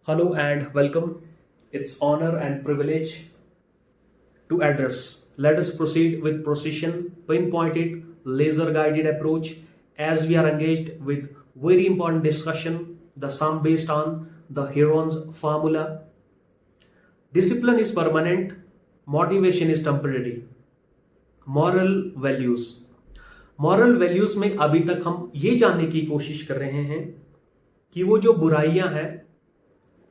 Hello and welcome. It's honor and privilege to address. Let us proceed with precision, pinpointed, laser-guided approach as we are engaged with very important discussion, the sum based on the Heron's formula. Discipline is permanent, motivation is temporary. Moral values में अभी तक हम ये जानने की कोशिश कर रहे हैं कि वो जो बुराइयां हैं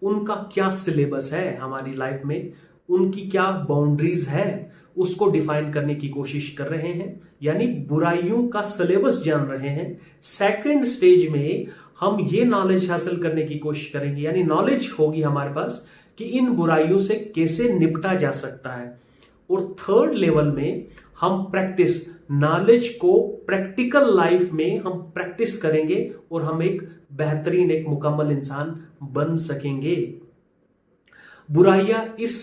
उनका क्या सिलेबस है हमारी लाइफ में, उनकी क्या बाउंड्रीज है, उसको डिफाइन करने की कोशिश कर रहे हैं, यानी बुराइयों का सिलेबस जान रहे हैं। सेकंड स्टेज में हम ये नॉलेज हासिल करने की कोशिश करेंगे, यानी नॉलेज होगी हमारे पास कि इन बुराइयों से कैसे निपटा जा सकता है। और थर्ड लेवल में हम प्रैक्टिस, नॉलेज को प्रैक्टिकल लाइफ में हम प्रैक्टिस करेंगे और हम एक बेहतरीन, एक मुकम्मल इंसान बन सकेंगे। बुराइयां इस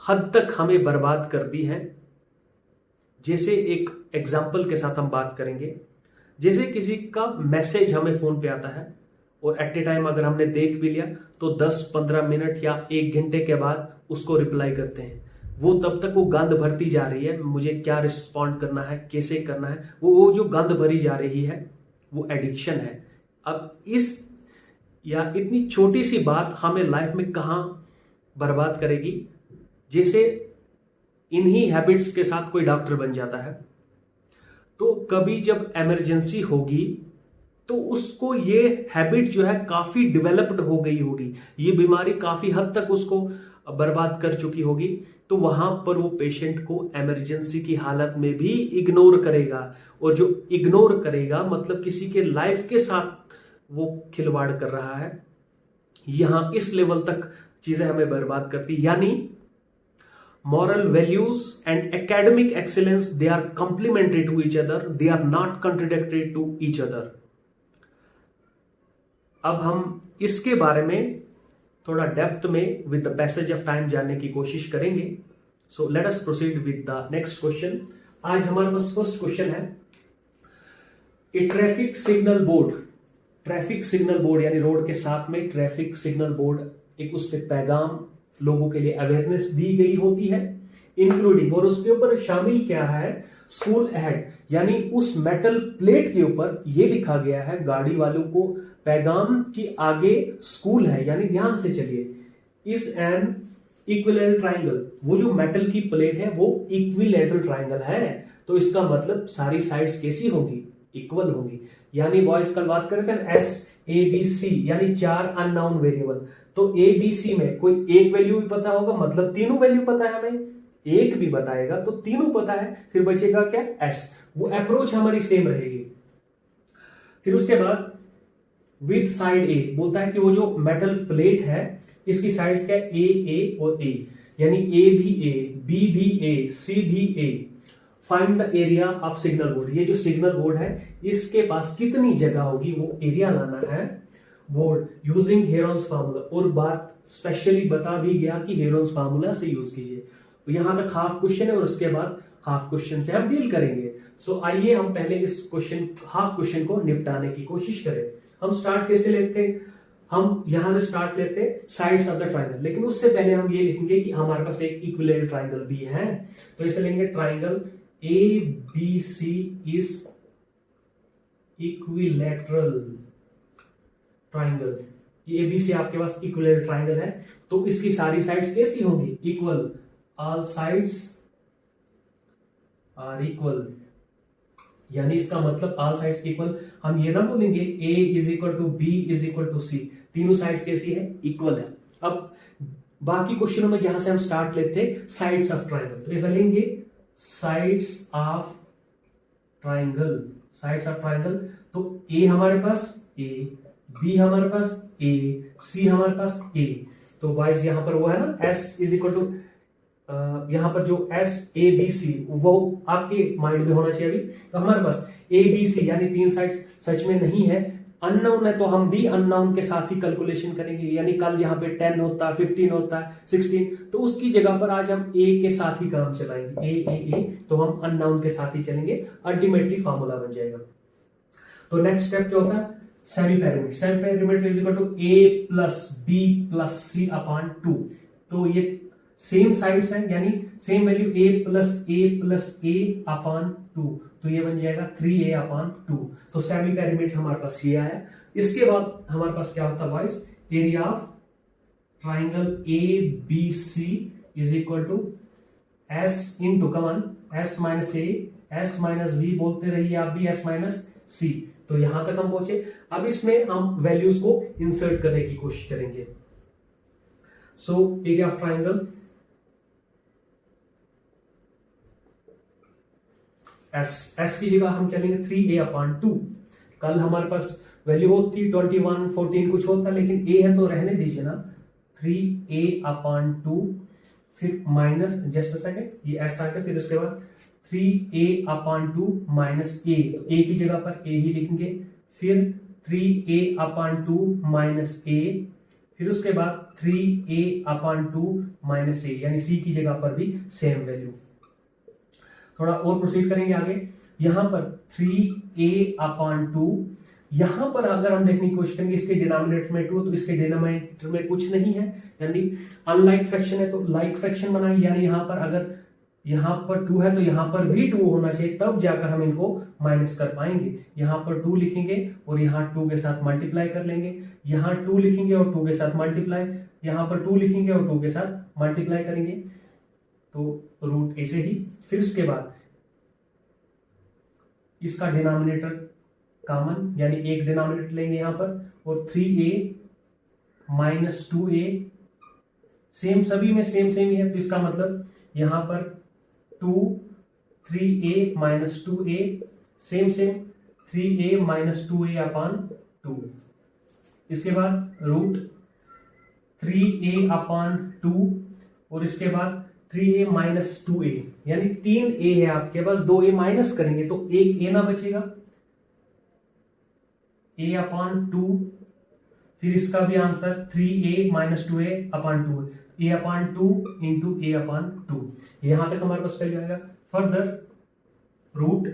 हद तक हमें बर्बाद करती हैं, जैसे एक एग्जाम्पल के साथ हम बात करेंगे। जैसे किसी का मैसेज हमें फोन पे आता है और एट ए टाइम अगर हमने देख भी लिया तो 10-15 मिनट या 1 घंटे के बाद उसको रिप्लाई करते हैं। वो तब तक वो गंद भरती जा रही है, मुझे क्या रिस्पॉन्ड करना है, कैसे करना है, वो जो गंद भरी जा रही है वो एडिक्शन है। अब इस या इतनी छोटी सी बात हमें लाइफ में कहां बर्बाद करेगी। जैसे इन्हीं हैबिट्स के साथ कोई डॉक्टर बन जाता है तो कभी जब इमरजेंसी होगी तो उसको ये हैबिट जो है काफी डेवलप्ड हो गई होगी, ये बीमारी काफी हद तक उसको बर्बाद कर चुकी होगी, तो वहां पर वो पेशेंट को इमरजेंसी की हालत में भी इग्नोर करेगा। और जो इग्नोर करेगा मतलब किसी के लाइफ के साथ वो खिलवाड़ कर रहा है। यहां इस लेवल तक चीजें हमें बर्बाद करती, यानी moral values and academic excellence, they are complementary to each other, they are not contradictory to each other. अब हम इसके बारे में थोड़ा डेप्थ में with the passage of time जानने की कोशिश करेंगे। So let us proceed with the next question. आज हमारे पास फर्स्ट क्वेश्चन है, a traffic signal board, traffic signal board यानी रोड के साथ में ट्रैफिक सिग्नल बोर्ड, एक उस पे पैगाम, लोगों के लिए अवेयरनेस दी गई होती है, इंक्लूडिंग, और उसके ऊपर शामिल क्या है, स्कूल अहेड, यानी उस मेटल प्लेट के ऊपर यह लिखा गया है गाड़ी वालों को पैगाम की आगे स्कूल है, यानी ध्यान से चलिए, इज एन इक्विलेटरल ट्राइंगल। वो जो मेटल की प्लेट है वो इक्विलेटरल ट्राइंगल है, तो इसका मतलब सारी साइड्स कैसी होंगी, इक्वल होंगी। यानी बॉयज कल बात करते हैं एस ए बी सी, यानी 4 अननोन वेरिएबल, तो ए बी सी में कोई एक वैल्यू भी पता होगा, मतलब तीनों वैल्यू पता है हमें, एक भी बताएगा तो तीनों पता है, फिर बचेगा क्या, एस। वो अप्रोच हमारी सेम रहेगी। फिर उसके बाद विद साइड ए बोलता है कि वो जो मेटल प्लेट है इसकी साइड्स क्या है, ए और ए, यानी ए भी ए, बी भी ए, सी भी A. Find the area of signal board, ये जो सिग्नल बोर्ड है इसके पास कितनी जगह होगी, वो एरिया लाना है बोर्ड यूजिंग हेरोन्स फार्मूला। और बात स्पेशली बता भी गया कि हेरोन्स फार्मूला से यूज कीजिए। यहां तक हाफ क्वेश्चन है और उसके बाद हाफ क्वेश्चन से हम डील करेंगे। सो आइए हम पहले इस क्वेश्चन, हाफ क्वेश्चन को निपटाने की कोशिश करें। हम स्टार्ट कैसे लेते हैं, हम यहां से स्टार्ट लेते हैं साइड्स ऑफ द ट्राइंगल, लेकिन उससे पहले हम ये लिखेंगे कि हमारे पास एक इक्विलेटरल ट्राइंगल भी है, तो इसे लेंगे triangle A B C is equilateral triangle. ये ए बी सी आपके पास इक्विलेटरल ट्राइंगल है, तो इसकी सारी साइड्स कैसी होंगी, equal, all sides are equal, यानी इसका मतलब ऑल साइड्स इक्वल। हम ये ना बोलेंगे A is equal to B is equal to C, तीनों साइड्स कैसी है, इक्वल है। अब बाकी क्वेश्चनों में जहां से हम स्टार्ट लेते हैं साइड्स ऑफ ट्राइंगल, तो ऐसा लेंगे sides of triangle, sides of triangle, तो ए हमारे पास ए, बी हमारे पास ए, सी हमारे पास ए, तो वाइज यहां पर वो है ना एस इज इक्वल टू, यहां पर जो एस ए बी सी वो आपके माइंड में होना चाहिए अभी। तो हमारे पास ए बी सी यानी 3 साइड्स सच में नहीं है, अननोन है, तो हम भी अननोन के साथ ही कैलकुलेशन करेंगे, यानी कल जहां पे 10 होता, 15 होता, 16, तो उसकी जगह पर आज हम ए के साथ ही काम चलाएंगे, ए, तो हम अननोन के साथ ही चलेंगे, अल्टीमेटली फार्मूला बन जाएगा। तो नेक्स्ट स्टेप क्या होता है, semi perimeter is equal to a plus b plus c upon 2। तो ये सेम साइड्स हैं, यानी same value a plus a upon 2, तो ये बन जाएगा 3a अपॉन 2। तो सेमी पेरीमीटर हमारे पास ये आया। इसके बाद हमारे पास क्या होता है boys, area of triangle A B C is equal to s into common s minus a s minus b, बोलते रहिए आप भी एस माइनस सी। तो यहां तक हम पहुंचे। अब इसमें हम वैल्यूज को इंसर्ट करने की कोशिश करेंगे। So area of triangle S की जगह हम क्या लेंगे 3a अपॉन 2। कल हमारे पास वैल्यू होती 21 14 कुछ होता, लेकिन a है तो रहने दीजिए ना, 3a अपॉन 2, फिर माइनस जस्ट अ सेकेंड ये s आ गया, फिर उसके बाद 3a अपॉन 2 माइनस a, तो a की जगह पर a ही लिखेंगे, फिर 3a अपॉन 2 माइनस a, फिर उसके बाद 3a अपॉन 2 माइनस a, यानी c की जगह पर भी सेम वैल्यू। थोड़ा और प्रोसीड करेंगे आगे। यहां पर 3a अपॉन 2, यहां पर अगर हम देखने की कोशिश करेंगे इसके डिनोमिनेटर में 2, तो इसके डिनोमिनेटर में कुछ नहीं है, यानी अनलाइक फ्रैक्शन है तो लाइक फ्रैक्शन बनाएंगे, यानी यहां पर अगर यहां पर 2 है तो यहां पर भी 2 होना चाहिए, तब जाकर हम इनको माइनस कर पाएंगे। यहां पर 2 लिखेंगे और यहां 2 के साथ मल्टीप्लाई कर लेंगे, यहां 2 लिखेंगे और 2 के साथ मल्टीप्लाई, यहां पर 2 लिखेंगे और 2 के साथ मल्टीप्लाई करेंगे, तो रूट ऐसे ही। फिर उसके बाद इसका डिनोमिनेटर कॉमन, यानी एक डिनोमिनेटर लेंगे यहां पर, और 3a माइनस 2a, सेम सभी में सेम सेम ही है, तो इसका मतलब यहां पर 3a minus 2a, same 3a minus 2a upon 2। इसके बाद रूट 3a अपॉन 2, और इसके बाद 3a माइनस 2a, यानी 3a है आपके पास, 2a माइनस करेंगे तो एक a ना बचेगा, a अपॉन 2, फिर इसका भी answer 3a minus 2a upon 2, a upon 2 into a upon 2। यहां तक हमारे पास वैल्यू आएगा। फर्दर रूट,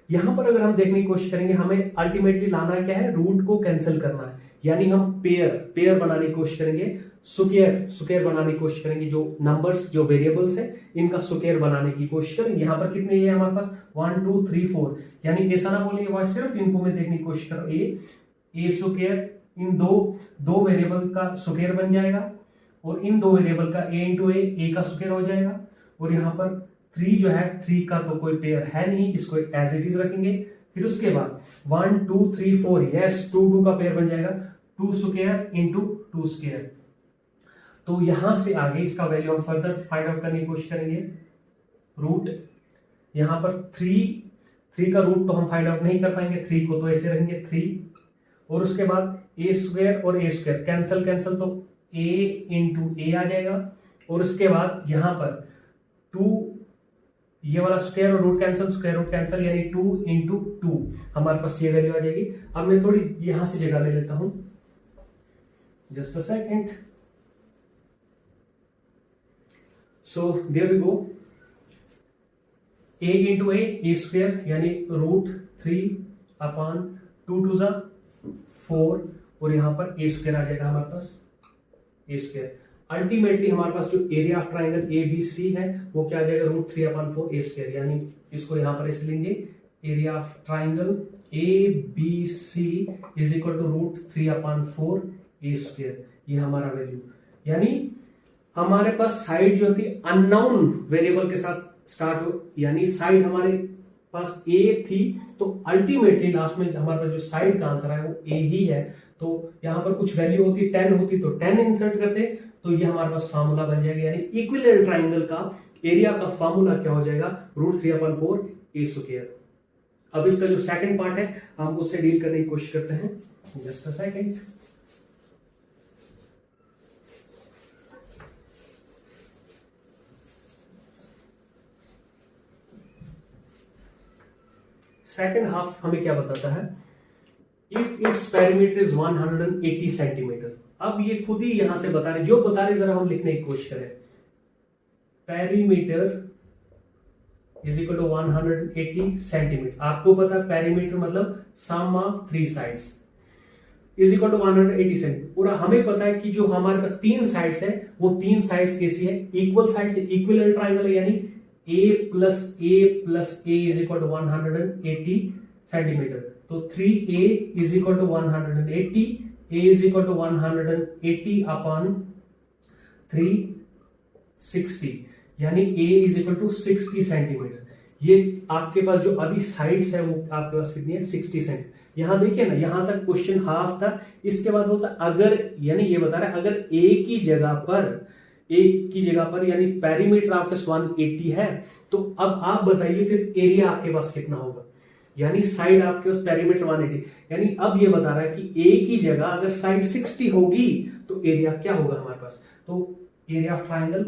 यहां पर अगर हम देखने की कोशिश करेंगे, हमें अल्टीमेटली लाना क्या है, रूट को कैंसिल करना है, यानी हम पेयर बनाने की कोशिश करेंगे, सुकेयर बनाने की कोशिश करेंगे, जो नंबर्स जो वेरिएबल्स है इनका सुकेयर बनाने की कोशिश करेंगे। यहां पर कितने है हमारे पास 1 2 3 4, यानी ऐसा ना बोलिए वह सिर्फ इनको मैं देखने की कोशिश करो, ए सुकेयर, इन दो वेरिएबल का सुकेयर बन जाएगा, और इन दो वेरिएबल का a इंटू ए का सुकेयर हो जाएगा, और यहां पर 3 जो है 3 का तो कोई पेयर है नहीं, इसको एज इट इज रखेंगे। फिर उसके बाद 1 2 3 4, यस 2 का पेयर बन जाएगा, 2 स्क्वायर इंटू 2 स्क्वायर। तो यहां से आगे इसका वैल्यू हम फर्दर फाइंड आउट करने की कोशिश करेंगे। रूट यहां पर 3 का रूट तो हम फाइंड आउट नहीं कर पाएंगे, 3 को तो ऐसे रहेंगे 3, और उसके बाद a स्क्वायर और a स्क्वायर कैंसल, तो a इंटू ए आ जाएगा, और उसके बाद यहां पर 2, ये वाला स्क्वायर और root cancel, square root cancel, यानी 2 इंटू 2 हमारे पास ये वैल्यू आ जाएगी। अब मैं थोड़ी यहां से जगह ले लेता हूं, just a second. So there we go, a into a square, यानी रूट 3 अपॉन 2 2 4, और यहां पर a स्क्वायर आ जाएगा हमारे पास, a स्क्वायर। अल्टीमेटली हमारे पास जो area of triangle A B C है वो क्या आ जाएगा, रूट 3 अपॉन 4 a स्क्वायर, यानी इसको यहां पर ऐसे लेंगे, area of triangle A B C is equal to root 3 upon 4 a square, ये हमारा वैल्यू। यानी हमारे पास साइड जो थी अननोन वेरिएबल के साथ स्टार्ट हो, यानी साइड हमारे पास a थी, तो अल्टीमेटली लास्ट में हमारे पास जो साइड का आंसर है वो a ही है। तो यहां पर कुछ वैल्यू होती 10 होती तो 10 इंसर्ट करते, तो ये हमारे पास फार्मूला बन जाएगा, यानी इक्विलेटरल ट्राइंगल का एरिया का फार्मूला क्या हो जाएगा, रूट 3 अपॉन 4 a स्क्वायर। अब इसका जो सेकंड पार्ट है हम उससे डील करने की कोशिश करते हैं, just a second. Second half हमें क्या बताता है, if its perimeter is 180 centimetre. अब ये खुद ही यहां से बता रहे, जो बता रहे जरा हम लिखने की कोशिश करें, perimeter is equal to 180 centimetre. आपको पता है पेरीमीटर मतलब sum of 3 sides, is equal to 180 cent. और हमें पता है कि जो हमारे पास तीन साइड्स है वो तीन साइड्स कैसी है, इक्वल साइड्स है, इक्विलेटरल ट्राइंगल है, यानी a plus a is equal to 180 centimeter. तो 3a is equal to 180, a is equal to 180 upon 360, यानी a is equal to 60 centimeter. ये आपके पास जो अभी साइड्स है वो आपके पास कितनी है, 60 सेंट। यहां देखिए ना, यहां तक क्वेश्चन हाफ था, इसके बाद बोलता अगर, यानी ये बता रहा है अगर a की जगह पर यानी पेरीमीटर आपके 180 है, तो अब आप बताइए फिर एरिया आपके पास कितना होगा, यानी साइड आपके पास पेरीमीटर 180, यानी अब ये बता रहा है कि a की जगह अगर साइड 60 होगी तो एरिया क्या होगा हमारे पास। तो एरिया ऑफ ट्राइंगल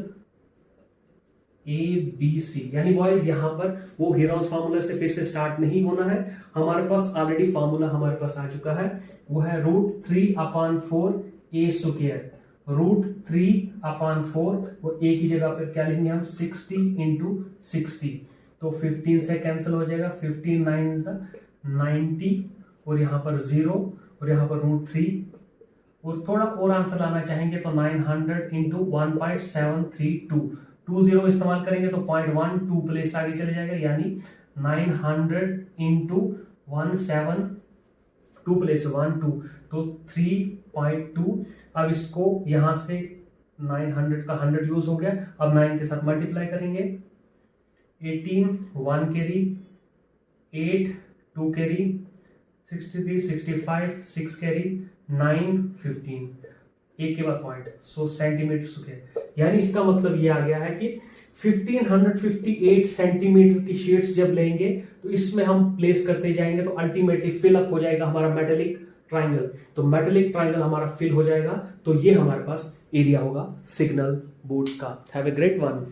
ABC, यानी बॉयज यहां पर वो हेरोन्स फार्मूला से फिर से स्टार्ट नहीं होना है, हमारे पास ऑलरेडी फार्मूला हमारे पास आ चुका है, वो है √3/4 a स्क्वायर, √3/4, वो a की जगह पर क्या लिखेंगे हम, 60 × 60, तो 15 से कैंसिल हो जाएगा, 15 9 90, और यहां पर 0, और यहां पर √3, और थोड़ा और आंसर लाना चाहेंगे तो 900 × 1.732, 20 इस्तेमाल करेंगे तो 0.12 प्लेस आगे चले जाएगा, यानी 900 × 172 प्लेस 12, तो 3.2। अब इसको यहां से 900 का 100 यूज हो गया, अब 9 के साथ मल्टीप्लाई करेंगे, 18 1 कैरी, 8 2 कैरी, 63 65 6 कैरी, 9 15, एक के बाद पॉइंट, सो सेंटीमीटर स्क्वायर। यानी इसका मतलब ये आ गया है कि 1558 सेंटीमीटर की शीट्स जब लेंगे तो इसमें हम प्लेस करते जाएंगे तो अल्टीमेटली फिल अप हो जाएगा हमारा मेटेलिक ट्राइंगल, तो मेटेलिक ट्राइंगल हमारा फिल हो जाएगा, तो ये हमारे पास एरिया होगा सिग्नल बोर्ड का। Have a great one.